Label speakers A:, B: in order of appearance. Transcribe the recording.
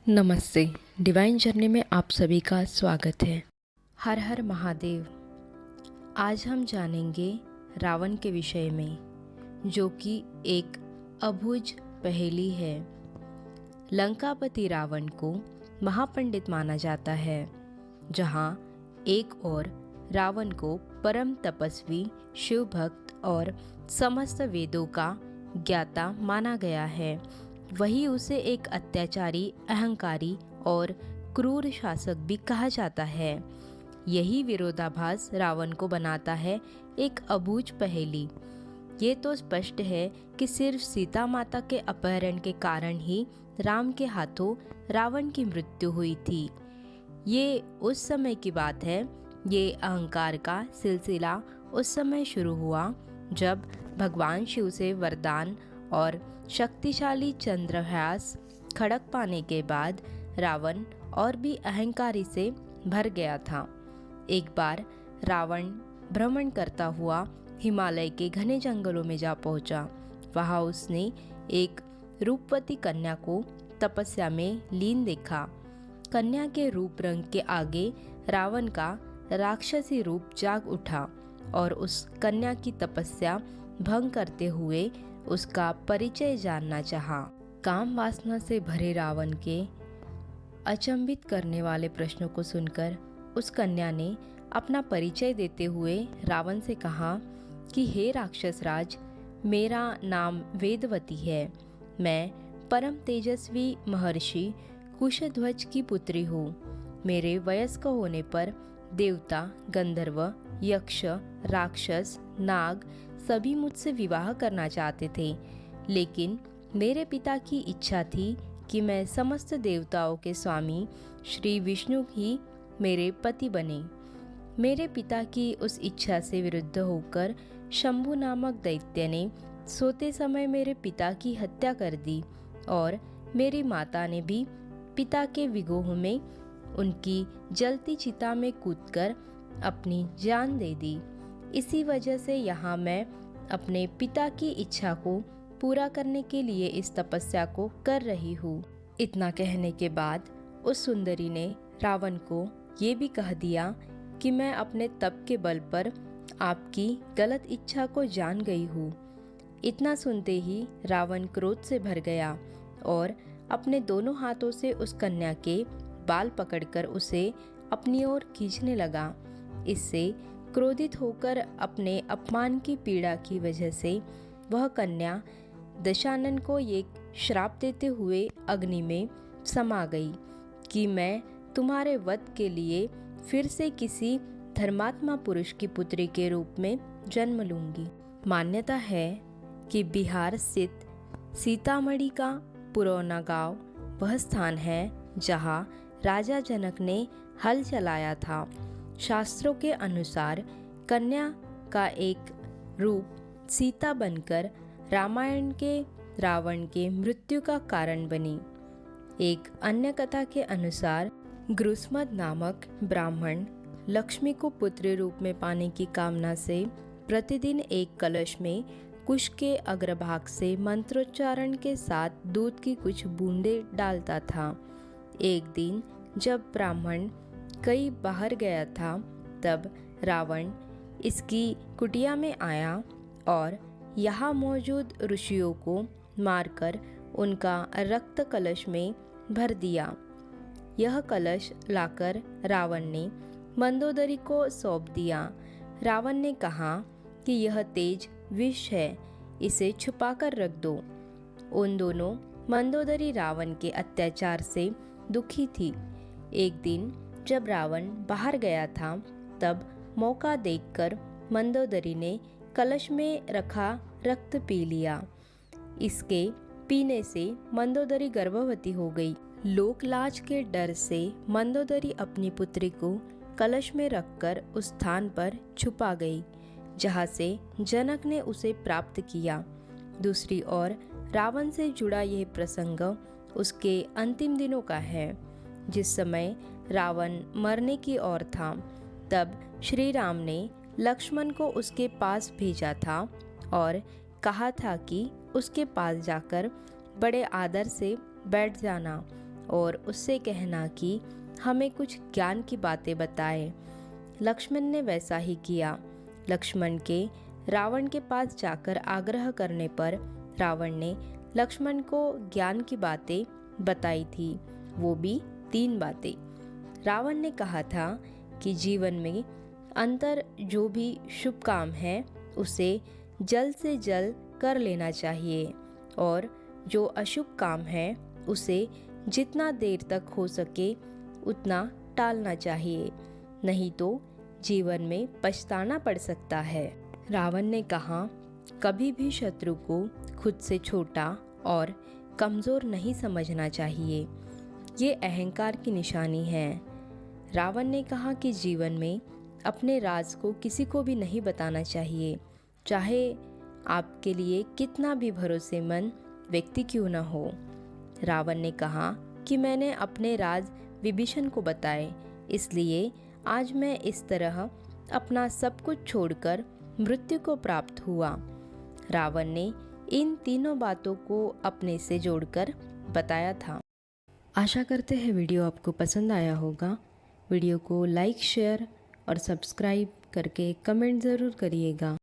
A: नमस्ते। Divine journey में आप सभी का स्वागत है। हर हर महादेव। आज हम जानेंगे रावण के विषय में, जो कि एक अबूझ पहेली है। लंकापति रावण को महापंडित माना जाता है, जहाँ एक और रावण को परम तपस्वी, शिव भक्त और समस्त वेदों का ज्ञाता माना गया है। वही उसे एक अत्याचारी, अहंकारी और क्रूर शासक भी कहा जाता है। यही विरोधाभास रावण को बनाता है एक अबूझ पहेली। ये तो स्पष्ट है कि सिर्फ सीता माता के अपहरण के कारण ही राम के हाथों रावण की मृत्यु हुई थी। ये उस समय की बात है। ये अहंकार का सिलसिला उस समय शुरू हुआ जब भगवान शिव से वरदान और शक्तिशाली चंद्रहास खड़क पाने के बाद रावण और भी अहंकारी से भर गया था। एक बार रावण भ्रमण करता हुआ हिमालय के घने जंगलों में जा पहुंचा। वहां उसने एक रूपवती कन्या को तपस्या में लीन देखा। कन्या के रूप रंग के आगे रावण का राक्षसी रूप जाग उठा और उस कन्या की तपस्या भंग करते हुए उसका परिचय जानना चाहा। काम वासना से भरे रावण के अचंभित करने वाले प्रश्नों को सुनकर उस कन्या ने अपना परिचय देते हुए रावण से कहा कि हे राक्षस राज, मेरा नाम वेदवती है। मैं परम तेजस्वी महर्षि कुशध्वज की पुत्री हूँ। मेरे वयस्क होने पर देवता, गंधर्व, यक्ष, राक्षस, नाग सभी मुझसे विवाह करना चाहते थे, लेकिन मेरे पिता की इच्छा थी कि मैं समस्त देवताओं के स्वामी श्री विष्णु ही मेरे पति बने। मेरे पिता की उस इच्छा से विरुद्ध होकर शंभु नामक दैत्य ने सोते समय मेरे पिता की हत्या कर दी और मेरी माता ने भी पिता के विगोह में उनकी जलती चिता में कूदकर अपनी जान दे दी। इसी वजह से यहाँ मैं अपने पिता की इच्छा को पूरा करने के लिए इस तपस्या को कर रही हूँ। इतना कहने के बाद उस सुंदरी ने रावण को ये भी कह दिया कि मैं अपने तप के बल पर आपकी गलत इच्छा को जान गई हूँ। इतना सुनते ही रावण क्रोध से भर गया और अपने दोनों हाथों से उस कन्या के बाल पकड़कर उसे अपनी ओर खींचने लगा। इससे क्रोधित होकर अपने अपमान की पीड़ा की वजह से वह कन्या दशानन को एक श्राप देते हुए अग्नि में समा गई कि मैं तुम्हारे वध के लिए फिर से किसी धर्मात्मा पुरुष की पुत्री के रूप में जन्म लूंगी। मान्यता है कि बिहार स्थित सीतामढ़ी का पुरौना गांव वह स्थान है जहां राजा जनक ने हल चलाया था। शास्त्रों के अनुसार कन्या का एक रूप सीता बनकर रामायण के रावण के मृत्यु का कारण बनी। एक अन्य कथा के अनुसार गृस्मद नामक ब्राह्मण लक्ष्मी को पुत्र रूप में पाने की कामना से प्रतिदिन एक कलश में कुश के अग्रभाग से मंत्रोच्चारण के साथ दूध की कुछ बूंदें डालता था। एक दिन जब ब्राह्मण कई बाहर गया था, तब रावण इसकी कुटिया में आया और यहाँ मौजूद ऋषियों को मारकर उनका रक्त कलश में भर दिया। यह कलश लाकर रावण ने मंदोदरी को सौंप दिया। रावण ने कहा कि यह तेज विष है, इसे छुपाकर रख दो। उन दोनों मंदोदरी रावण के अत्याचार से दुखी थी। एक दिन जब रावण बाहर गया था, तब मौका देखकर मंदोदरी ने कलश में रखा रक्त पी लिया। इसके पीने से मंदोदरी गर्भवती हो गई। लोकलाज के डर से मंदोदरी अपनी पुत्री को कलश में रखकर उस स्थान पर छुपा गई जहाँ से जनक ने उसे प्राप्त किया। दूसरी ओर रावण से जुड़ा यह प्रसंग उसके अंतिम दिनों का है। जिस समय रावण मरने की ओर था, तब श्री राम ने लक्ष्मण को उसके पास भेजा था और कहा था कि उसके पास जाकर बड़े आदर से बैठ जाना और उससे कहना कि हमें कुछ ज्ञान की बातें बताए। लक्ष्मण ने वैसा ही किया। लक्ष्मण के रावण के पास जाकर आग्रह करने पर रावण ने लक्ष्मण को ज्ञान की बातें बताई थी, वो भी 3 बातें। रावण ने कहा था कि जीवन में अंतर जो भी शुभ काम है उसे जल्द से जल्द कर लेना चाहिए और जो अशुभ काम है उसे जितना देर तक हो सके उतना टालना चाहिए, नहीं तो जीवन में पछताना पड़ सकता है। रावण ने कहा, कभी भी शत्रु को खुद से छोटा और कमज़ोर नहीं समझना चाहिए, ये अहंकार की निशानी है। रावण ने कहा कि जीवन में अपने राज को किसी को भी नहीं बताना चाहिए, चाहे आपके लिए कितना भी भरोसेमंद व्यक्ति क्यों न हो। रावण ने कहा कि मैंने अपने राज विभीषण को बताए, इसलिए आज मैं इस तरह अपना सब कुछ छोड़कर मृत्यु को प्राप्त हुआ। रावण ने इन तीनों बातों को अपने से जोड़कर बताया था। आशा करते हैं वीडियो आपको पसंद आया होगा। वीडियो को लाइक, शेयर और सब्सक्राइब करके कमेंट ज़रूर करिएगा।